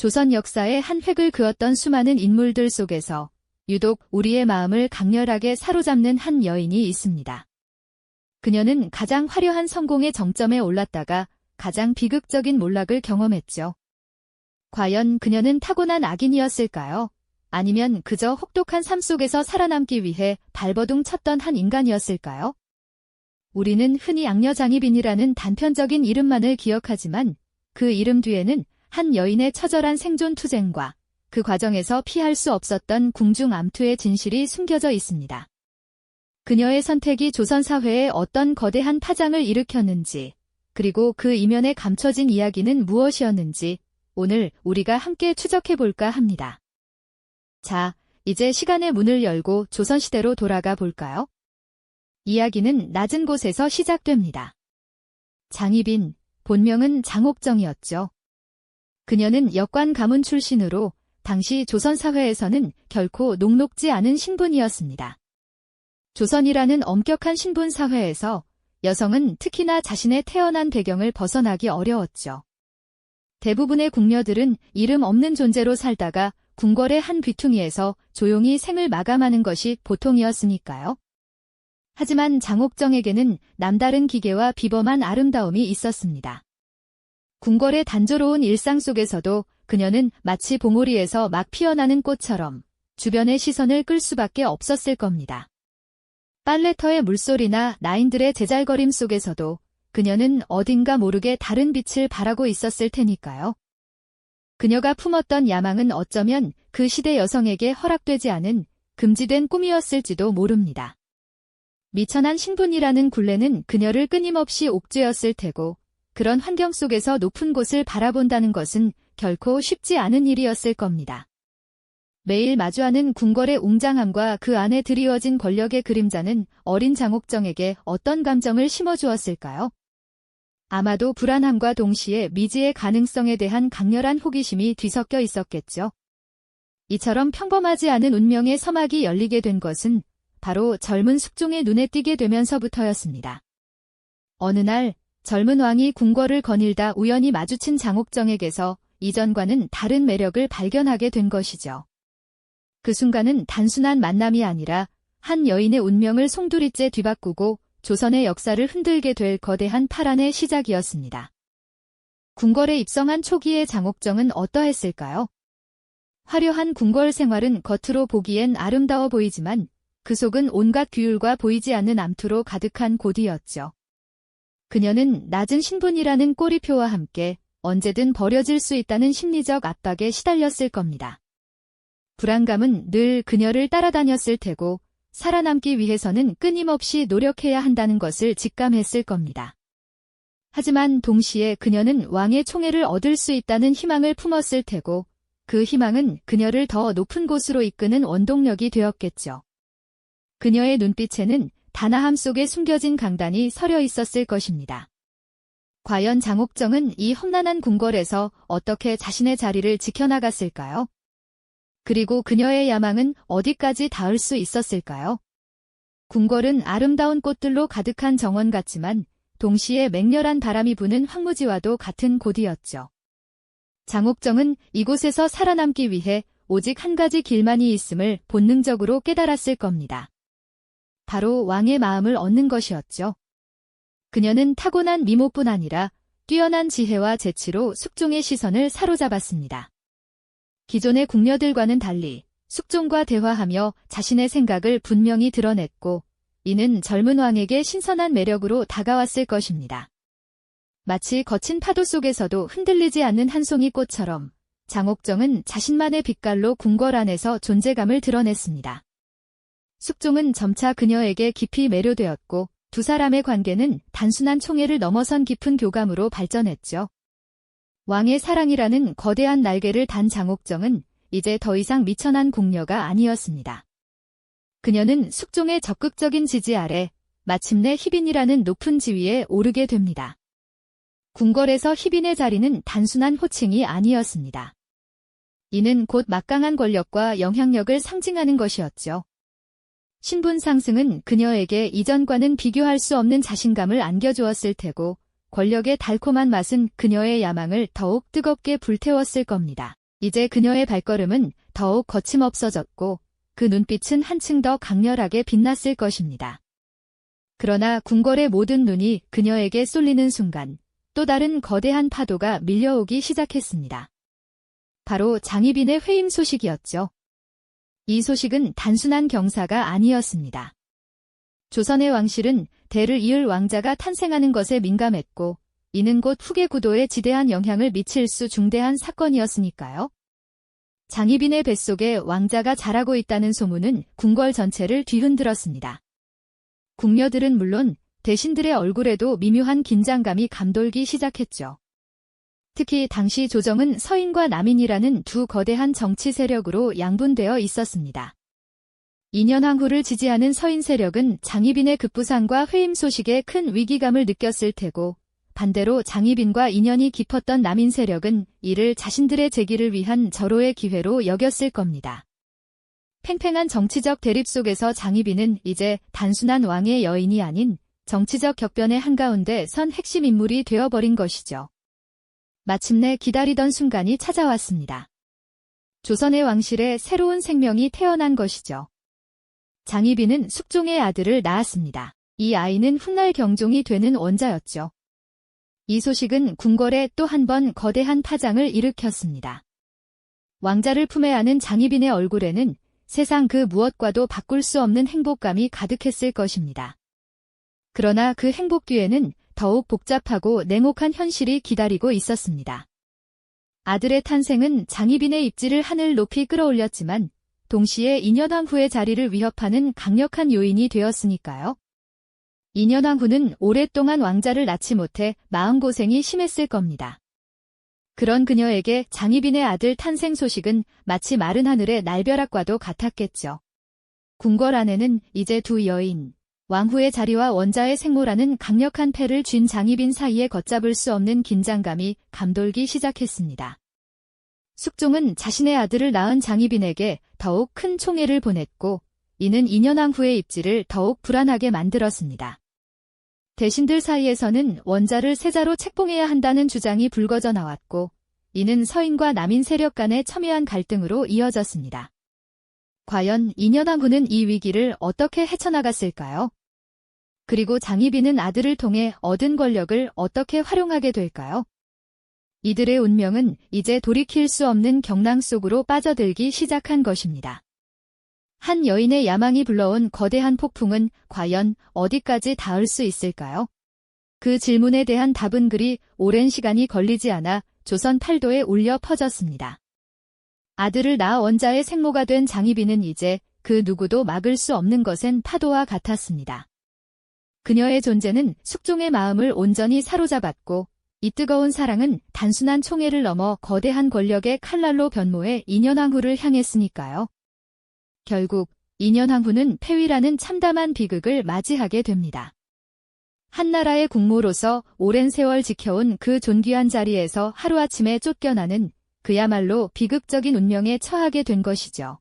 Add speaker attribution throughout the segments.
Speaker 1: 조선 역사의 한 획을 그었던 수많은 인물들 속에서 유독 우리의 마음을 강렬하게 사로잡는 한 여인이 있습니다. 그녀는 가장 화려한 성공의 정점에 올랐다가 가장 비극적인 몰락을 경험했죠. 과연 그녀는 타고난 악인이었을까요? 아니면 그저 혹독한 삶 속에서 살아남기 위해 발버둥 쳤던 한 인간이었을까요? 우리는 흔히 악녀장희빈이라는 단편적인 이름만을 기억하지만 그 이름 뒤에는 한 여인의 처절한 생존 투쟁과 그 과정에서 피할 수 없었던 궁중암투의 진실이 숨겨져 있습니다. 그녀의 선택이 조선 사회에 어떤 거대한 파장을 일으켰는지, 그리고 그 이면에 감춰진 이야기는 무엇이었는지 오늘 우리가 함께 추적해볼까 합니다. 자, 이제 시간의 문을 열고 조선시대로 돌아가 볼까요? 이야기는 낮은 곳에서 시작됩니다. 장희빈, 본명은 장옥정이었죠. 그녀는 역관 가문 출신으로 당시 조선 사회에서는 결코 녹록지 않은 신분이었습니다. 조선이라는 엄격한 신분 사회에서 여성은 특히나 자신의 태어난 배경을 벗어나기 어려웠죠. 대부분의 궁녀들은 이름 없는 존재로 살다가 궁궐의 한 귀퉁이에서 조용히 생을 마감하는 것이 보통이었으니까요. 하지만 장옥정에게는 남다른 기계와 비범한 아름다움이 있었습니다. 궁궐의 단조로운 일상 속에서도 그녀는 마치 봉오리에서 막 피어나는 꽃처럼 주변의 시선을 끌 수밖에 없었을 겁니다. 빨래터의 물소리나 나인들의 제잘거림 속에서도 그녀는 어딘가 모르게 다른 빛을 발하고 있었을 테니까요. 그녀가 품었던 야망은 어쩌면 그 시대 여성에게 허락되지 않은 금지된 꿈이었을지도 모릅니다. 미천한 신분이라는 굴레는 그녀를 끊임없이 옥죄었을 테고 그런 환경 속에서 높은 곳을 바라본다는 것은 결코 쉽지 않은 일이었을 겁니다. 매일 마주하는 궁궐의 웅장함과 그 안에 드리워진 권력의 그림자는 어린 장옥정에게 어떤 감정을 심어주었을까요? 아마도 불안함과 동시에 미지의 가능성에 대한 강렬한 호기심이 뒤섞여 있었겠죠. 이처럼 평범하지 않은 운명의 서막이 열리게 된 것은 바로 젊은 숙종의 눈에 띄게 되면서부터였습니다. 어느 날 젊은 왕이 궁궐을 거닐다 우연히 마주친 장옥정에게서 이전과는 다른 매력을 발견하게 된 것이죠. 그 순간은 단순한 만남이 아니라 한 여인의 운명을 송두리째 뒤바꾸고 조선의 역사를 흔들게 될 거대한 파란의 시작이었습니다. 궁궐에 입성한 초기의 장옥정은 어떠했을까요? 화려한 궁궐 생활은 겉으로 보기엔 아름다워 보이지만 그 속은 온갖 규율과 보이지 않는 암투로 가득한 곳이었죠. 그녀는 낮은 신분이라는 꼬리표와 함께 언제든 버려질 수 있다는 심리적 압박에 시달렸을 겁니다. 불안감은 늘 그녀를 따라다녔을 테고 살아남기 위해서는 끊임없이 노력해야 한다는 것을 직감했을 겁니다. 하지만 동시에 그녀는 왕의 총애를 얻을 수 있다는 희망을 품었을 테고 그 희망은 그녀를 더 높은 곳으로 이끄는 원동력이 되었겠죠. 그녀의 눈빛에는 단아함 속에 숨겨진 강단이 서려 있었을 것입니다. 과연 장옥정은 이 험난한 궁궐에서 어떻게 자신의 자리를 지켜나갔을까요? 그리고 그녀의 야망은 어디까지 닿을 수 있었을까요? 궁궐은 아름다운 꽃들로 가득한 정원 같지만 동시에 맹렬한 바람이 부는 황무지와도 같은 곳이었죠. 장옥정은 이곳에서 살아남기 위해 오직 한 가지 길만이 있음을 본능적으로 깨달았을 겁니다. 바로 왕의 마음을 얻는 것이었죠. 그녀는 타고난 미모뿐 아니라 뛰어난 지혜와 재치로 숙종의 시선을 사로잡았습니다. 기존의 궁녀들과는 달리 숙종과 대화하며 자신의 생각을 분명히 드러냈고 이는 젊은 왕에게 신선한 매력으로 다가왔을 것입니다. 마치 거친 파도 속에서도 흔들리지 않는 한 송이 꽃처럼 장옥정은 자신만의 빛깔로 궁궐 안에서 존재감을 드러냈습니다. 숙종은 점차 그녀에게 깊이 매료되었고 두 사람의 관계는 단순한 총애를 넘어선 깊은 교감으로 발전했죠. 왕의 사랑이라는 거대한 날개를 단 장옥정은 이제 더 이상 미천한 궁녀가 아니었습니다. 그녀는 숙종의 적극적인 지지 아래 마침내 희빈이라는 높은 지위에 오르게 됩니다. 궁궐에서 희빈의 자리는 단순한 호칭이 아니었습니다. 이는 곧 막강한 권력과 영향력을 상징하는 것이었죠. 신분 상승은 그녀에게 이전과는 비교할 수 없는 자신감을 안겨주었을 테고 권력의 달콤한 맛은 그녀의 야망을 더욱 뜨겁게 불태웠을 겁니다. 이제 그녀의 발걸음은 더욱 거침없어졌고 그 눈빛은 한층 더 강렬하게 빛났을 것입니다. 그러나 궁궐의 모든 눈이 그녀에게 쏠리는 순간 또 다른 거대한 파도가 밀려오기 시작했습니다. 바로 장희빈의 회임 소식이었죠. 이 소식은 단순한 경사가 아니었습니다. 조선의 왕실은 대를 이을 왕자가 탄생하는 것에 민감했고 이는 곧 후계 구도에 지대한 영향을 미칠 수 중대한 사건이었으니까요. 장희빈의 뱃속에 왕자가 자라고 있다는 소문은 궁궐 전체를 뒤흔들었습니다. 궁녀들은 물론 대신들의 얼굴에도 미묘한 긴장감이 감돌기 시작했죠. 특히 당시 조정은 서인과 남인이라는 두 거대한 정치 세력으로 양분되어 있었습니다. 인현왕후를 지지하는 서인 세력은 장희빈의 급부상과 회임 소식에 큰 위기감을 느꼈을 테고 반대로 장희빈과 인연이 깊었던 남인 세력은 이를 자신들의 재기를 위한 절호의 기회로 여겼을 겁니다. 팽팽한 정치적 대립 속에서 장희빈은 이제 단순한 왕의 여인이 아닌 정치적 격변의 한가운데 선 핵심 인물이 되어버린 것이죠. 마침내 기다리던 순간이 찾아왔습니다. 조선의 왕실에 새로운 생명이 태어난 것이죠. 장희빈은 숙종의 아들을 낳았습니다. 이 아이는 훗날 경종이 되는 원자였죠. 이 소식은 궁궐에 또 한 번 거대한 파장을 일으켰습니다. 왕자를 품에 안은 장희빈의 얼굴에는 세상 그 무엇과도 바꿀 수 없는 행복감이 가득했을 것입니다. 그러나 그 행복 뒤에는 더욱 복잡하고 냉혹한 현실이 기다리고 있었습니다. 아들의 탄생은 장희빈의 입지를 하늘 높이 끌어올렸지만 동시에 인현왕후의 자리를 위협하는 강력한 요인이 되었으니까요. 인현왕후는 오랫동안 왕자를 낳지 못해 마음고생이 심했을 겁니다. 그런 그녀에게 장희빈의 아들 탄생 소식은 마치 마른 하늘의 날벼락과도 같았겠죠. 궁궐 안에는 이제 두 여인, 왕후의 자리와 원자의 생모라는 강력한 패를 쥔 장희빈 사이에 걷잡을 수 없는 긴장감이 감돌기 시작했습니다. 숙종은 자신의 아들을 낳은 장희빈에게 더욱 큰 총애를 보냈고 이는 인현왕후의 입지를 더욱 불안하게 만들었습니다. 대신들 사이에서는 원자를 세자로 책봉해야 한다는 주장이 불거져 나왔고 이는 서인과 남인 세력 간의 첨예한 갈등으로 이어졌습니다. 과연 인현왕후는 이 위기를 어떻게 헤쳐나갔을까요? 그리고 장희빈은 아들을 통해 얻은 권력을 어떻게 활용하게 될까요? 이들의 운명은 이제 돌이킬 수 없는 경랑 속으로 빠져들기 시작한 것입니다. 한 여인의 야망이 불러온 거대한 폭풍은 과연 어디까지 닿을 수 있을까요? 그 질문에 대한 답은 그리 오랜 시간이 걸리지 않아 조선 팔도에 울려 퍼졌습니다. 아들을 낳아 원자의 생모가 된 장희빈은 이제 그 누구도 막을 수 없는 것엔 파도와 같았습니다. 그녀의 존재는 숙종의 마음을 온전히 사로잡았고 이 뜨거운 사랑은 단순한 총애를 넘어 거대한 권력의 칼날로 변모해 인현왕후를 향했으니까요. 결국 인현왕후는 폐위라는 참담한 비극을 맞이하게 됩니다. 한나라의 국모로서 오랜 세월 지켜온 그 존귀한 자리에서 하루아침에 쫓겨나는 그야말로 비극적인 운명에 처하게 된 것이죠.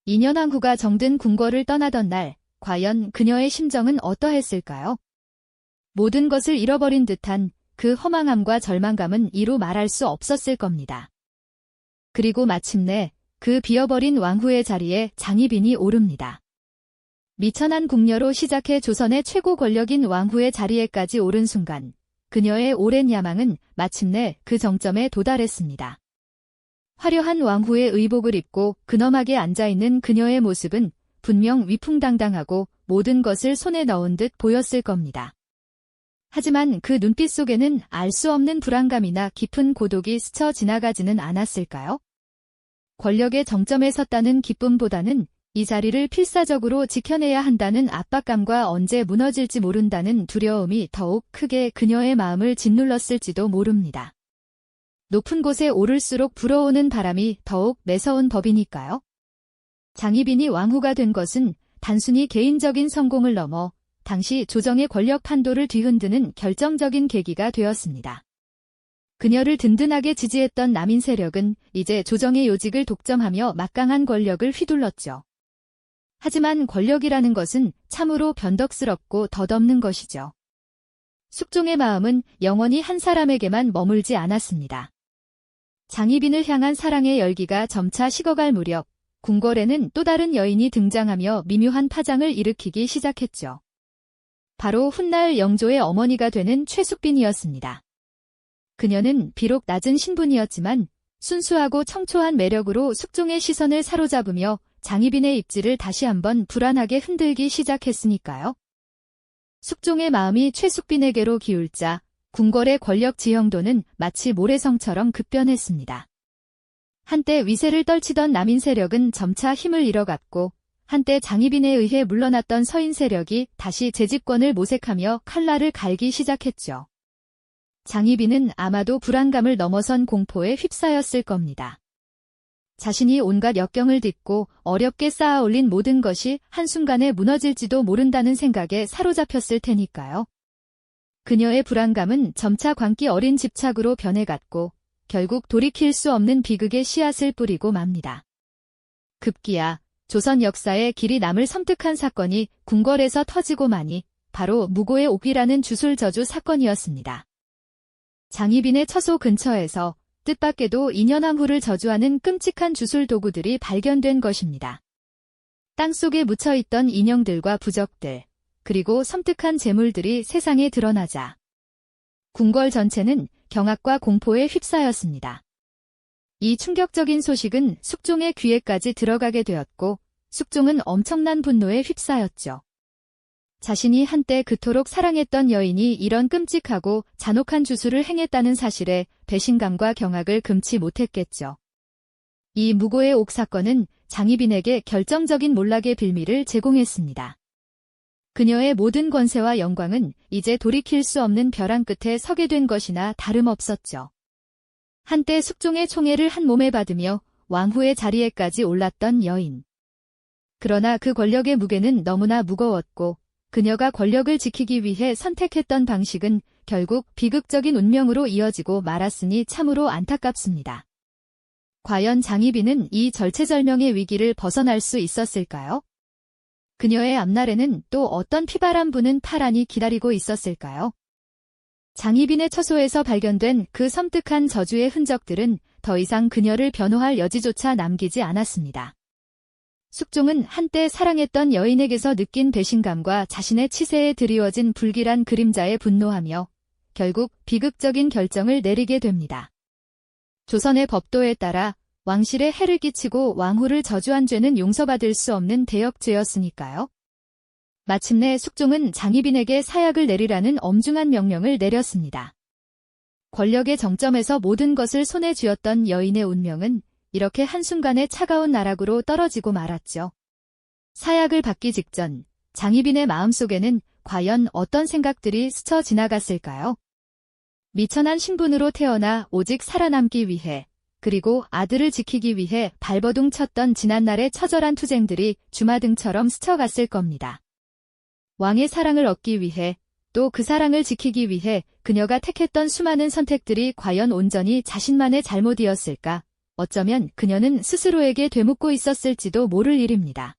Speaker 1: 인현왕후가 정든 궁궐을 떠나던 날 과연 그녀의 심정은 어떠했을까요? 모든 것을 잃어버린 듯한 그 허망함과 절망감은 이루 말할 수 없었을 겁니다. 그리고 마침내 그 비어버린 왕후의 자리에 장희빈이 오릅니다. 미천한 궁녀로 시작해 조선의 최고 권력인 왕후의 자리에까지 오른 순간 그녀의 오랜 야망은 마침내 그 정점에 도달했습니다. 화려한 왕후의 의복을 입고 근엄하게 앉아있는 그녀의 모습은 분명 위풍당당하고 모든 것을 손에 넣은 듯 보였을 겁니다. 하지만 그 눈빛 속에는 알 수 없는 불안감이나 깊은 고독이 스쳐 지나가지는 않았을까요? 권력의 정점에 섰다는 기쁨보다는 이 자리를 필사적으로 지켜내야 한다는 압박감과 언제 무너질지 모른다는 두려움이 더욱 크게 그녀의 마음을 짓눌렀을지도 모릅니다. 높은 곳에 오를수록 불어오는 바람이 더욱 매서운 법이니까요. 장희빈이 왕후가 된 것은 단순히 개인적인 성공을 넘어 당시 조정의 권력 판도를 뒤흔드는 결정적인 계기가 되었습니다. 그녀를 든든하게 지지했던 남인 세력은 이제 조정의 요직을 독점하며 막강한 권력을 휘둘렀죠. 하지만 권력이라는 것은 참으로 변덕스럽고 덧없는 것이죠. 숙종의 마음은 영원히 한 사람에게만 머물지 않았습니다. 장희빈을 향한 사랑의 열기가 점차 식어갈 무렵 궁궐에는 또 다른 여인이 등장하며 미묘한 파장을 일으키기 시작했죠. 바로 훗날 영조의 어머니가 되는 최숙빈이었습니다. 그녀는 비록 낮은 신분이었지만 순수하고 청초한 매력으로 숙종의 시선을 사로잡으며 장희빈의 입지를 다시 한번 불안하게 흔들기 시작했으니까요. 숙종의 마음이 최숙빈에게로 기울자 궁궐의 권력 지형도는 마치 모래성처럼 급변했습니다. 한때 위세를 떨치던 남인 세력은 점차 힘을 잃어갔고 한때 장희빈에 의해 물러났던 서인 세력이 다시 재집권을 모색하며 칼날을 갈기 시작했죠. 장희빈은 아마도 불안감을 넘어선 공포에 휩싸였을 겁니다. 자신이 온갖 역경을 딛고 어렵게 쌓아올린 모든 것이 한순간에 무너질지도 모른다는 생각에 사로잡혔을 테니까요. 그녀의 불안감은 점차 광기 어린 집착으로 변해갔고 결국 돌이킬 수 없는 비극의 씨앗을 뿌리고 맙니다. 급기야 조선 역사에 길이 남을 섬뜩한 사건이 궁궐에서 터지고 마니 바로 무고의 옥이라는 주술저주 사건이었습니다. 장희빈의 처소 근처에서 뜻밖에도 인현왕후를 저주하는 끔찍한 주술 도구들이 발견된 것입니다. 땅속에 묻혀있던 인형들과 부적들, 그리고 섬뜩한 재물들이 세상에 드러나자 궁궐 전체는 경악과 공포에 휩싸였습니다. 이 충격적인 소식은 숙종의 귀에까지 들어가게 되었고 숙종은 엄청난 분노에 휩싸였죠. 자신이 한때 그토록 사랑했던 여인이 이런 끔찍하고 잔혹한 주술을 행했다는 사실에 배신감과 경악을 금치 못했겠죠. 이 무고의 옥 사건은 장희빈에게 결정적인 몰락의 빌미를 제공했습니다. 그녀의 모든 권세와 영광은 이제 돌이킬 수 없는 벼랑 끝에 서게 된 것이나 다름없었죠. 한때 숙종의 총애를 한 몸에 받으며 왕후의 자리에까지 올랐던 여인. 그러나 그 권력의 무게는 너무나 무거웠고 그녀가 권력을 지키기 위해 선택했던 방식은 결국 비극적인 운명으로 이어지고 말았으니 참으로 안타깝습니다. 과연 장희빈은 이 절체절명의 위기를 벗어날 수 있었을까요? 그녀의 앞날에는 또 어떤 피바람 부는 파란이 기다리고 있었을까요? 장희빈의 처소에서 발견된 그 섬뜩한 저주의 흔적들은 더 이상 그녀를 변호할 여지조차 남기지 않았습니다. 숙종은 한때 사랑했던 여인에게서 느낀 배신감과 자신의 치세에 드리워진 불길한 그림자에 분노하며 결국 비극적인 결정을 내리게 됩니다. 조선의 법도에 따라 왕실에 해를 끼치고 왕후를 저주한 죄는 용서받을 수 없는 대역죄였으니까요. 마침내 숙종은 장희빈에게 사약을 내리라는 엄중한 명령을 내렸습니다. 권력의 정점에서 모든 것을 손에 쥐었던 여인의 운명은 이렇게 한순간에 차가운 나락으로 떨어지고 말았죠. 사약을 받기 직전 장희빈의 마음속에는 과연 어떤 생각들이 스쳐 지나갔을까요? 미천한 신분으로 태어나 오직 살아남기 위해 그리고 아들을 지키기 위해 발버둥 쳤던 지난날의 처절한 투쟁들이 주마등처럼 스쳐갔을 겁니다. 왕의 사랑을 얻기 위해 또 그 사랑을 지키기 위해 그녀가 택했던 수많은 선택들이 과연 온전히 자신만의 잘못이었을까? 어쩌면 그녀는 스스로에게 되묻고 있었을지도 모를 일입니다.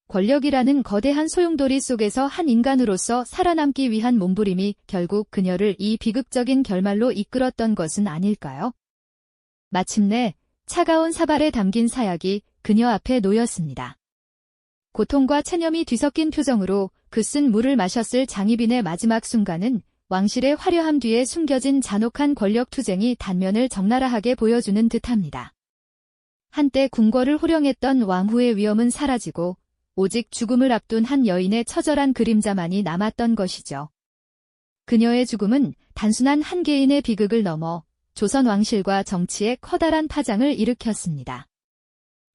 Speaker 1: 권력이라는 거대한 소용돌이 속에서 한 인간으로서 살아남기 위한 몸부림이 결국 그녀를 이 비극적인 결말로 이끌었던 것은 아닐까요? 마침내 차가운 사발에 담긴 사약이 그녀 앞에 놓였습니다. 고통과 체념이 뒤섞인 표정으로 그 쓴 물을 마셨을 장희빈의 마지막 순간은 왕실의 화려함 뒤에 숨겨진 잔혹한 권력 투쟁이 단면을 적나라하게 보여주는 듯합니다. 한때 궁궐을 호령했던 왕후의 위엄은 사라지고 오직 죽음을 앞둔 한 여인의 처절한 그림자만이 남았던 것이죠. 그녀의 죽음은 단순한 한 개인의 비극을 넘어 조선 왕실과 정치에 커다란 파장을 일으켰습니다.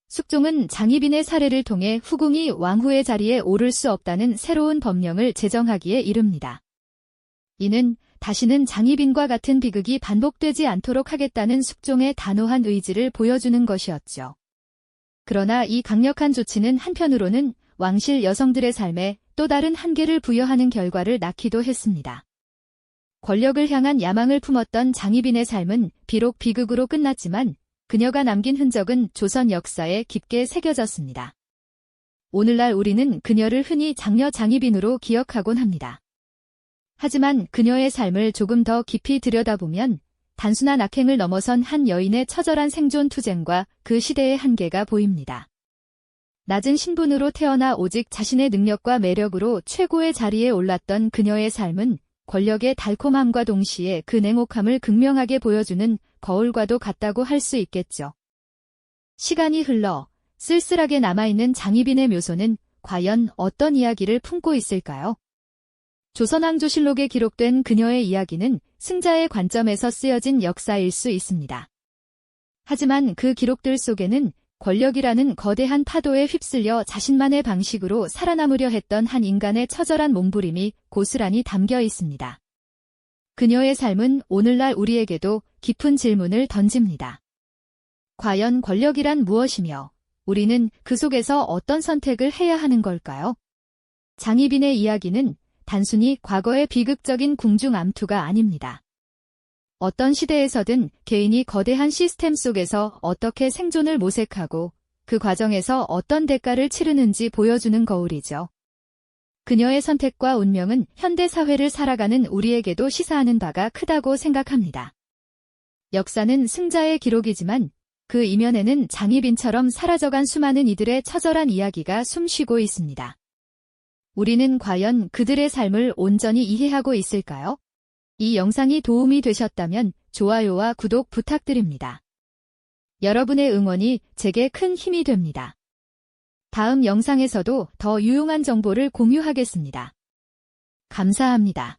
Speaker 1: 숙종은 장희빈의 사례를 통해 후궁이 왕후의 자리에 오를 수 없다는 새로운 법령을 제정하기에 이릅니다. 이는 다시는 장희빈과 같은 비극이 반복되지 않도록 하겠다는 숙종의 단호한 의지를 보여주는 것이었죠. 그러나 이 강력한 조치는 한편으로는 왕실 여성들의 삶에 또 다른 한계를 부여하는 결과를 낳기도 했습니다. 권력을 향한 야망을 품었던 장희빈의 삶은 비록 비극으로 끝났지만 그녀가 남긴 흔적은 조선 역사에 깊게 새겨졌습니다. 오늘날 우리는 그녀를 흔히 장녀 장희빈으로 기억하곤 합니다. 하지만 그녀의 삶을 조금 더 깊이 들여다보면 단순한 악행을 넘어선 한 여인의 처절한 생존 투쟁과 그 시대의 한계가 보입니다. 낮은 신분으로 태어나 오직 자신의 능력과 매력으로 최고의 자리에 올랐던 그녀의 삶은 권력의 달콤함과 동시에 그 냉혹함을 극명하게 보여주는 거울과도 같다고 할 수 있겠죠. 시간이 흘러 쓸쓸하게 남아있는 장희빈의 묘소는 과연 어떤 이야기를 품고 있을까요? 조선왕조실록에 기록된 그녀의 이야기는 승자의 관점에서 쓰여진 역사일 수 있습니다. 하지만 그 기록들 속에는 권력이라는 거대한 파도에 휩쓸려 자신만의 방식으로 살아남으려 했던 한 인간의 처절한 몸부림이 고스란히 담겨 있습니다. 그녀의 삶은 오늘날 우리에게도 깊은 질문을 던집니다. 과연 권력이란 무엇이며 우리는 그 속에서 어떤 선택을 해야 하는 걸까요? 장희빈의 이야기는 단순히 과거의 비극적인 궁중 암투가 아닙니다. 어떤 시대에서든 개인이 거대한 시스템 속에서 어떻게 생존을 모색하고 그 과정에서 어떤 대가를 치르는지 보여주는 거울이죠. 그녀의 선택과 운명은 현대 사회를 살아가는 우리에게도 시사하는 바가 크다고 생각합니다. 역사는 승자의 기록이지만 그 이면에는 장희빈처럼 사라져간 수많은 이들의 처절한 이야기가 숨쉬고 있습니다. 우리는 과연 그들의 삶을 온전히 이해하고 있을까요? 이 영상이 도움이 되셨다면 좋아요와 구독 부탁드립니다. 여러분의 응원이 제게 큰 힘이 됩니다. 다음 영상에서도 더 유용한 정보를 공유하겠습니다. 감사합니다.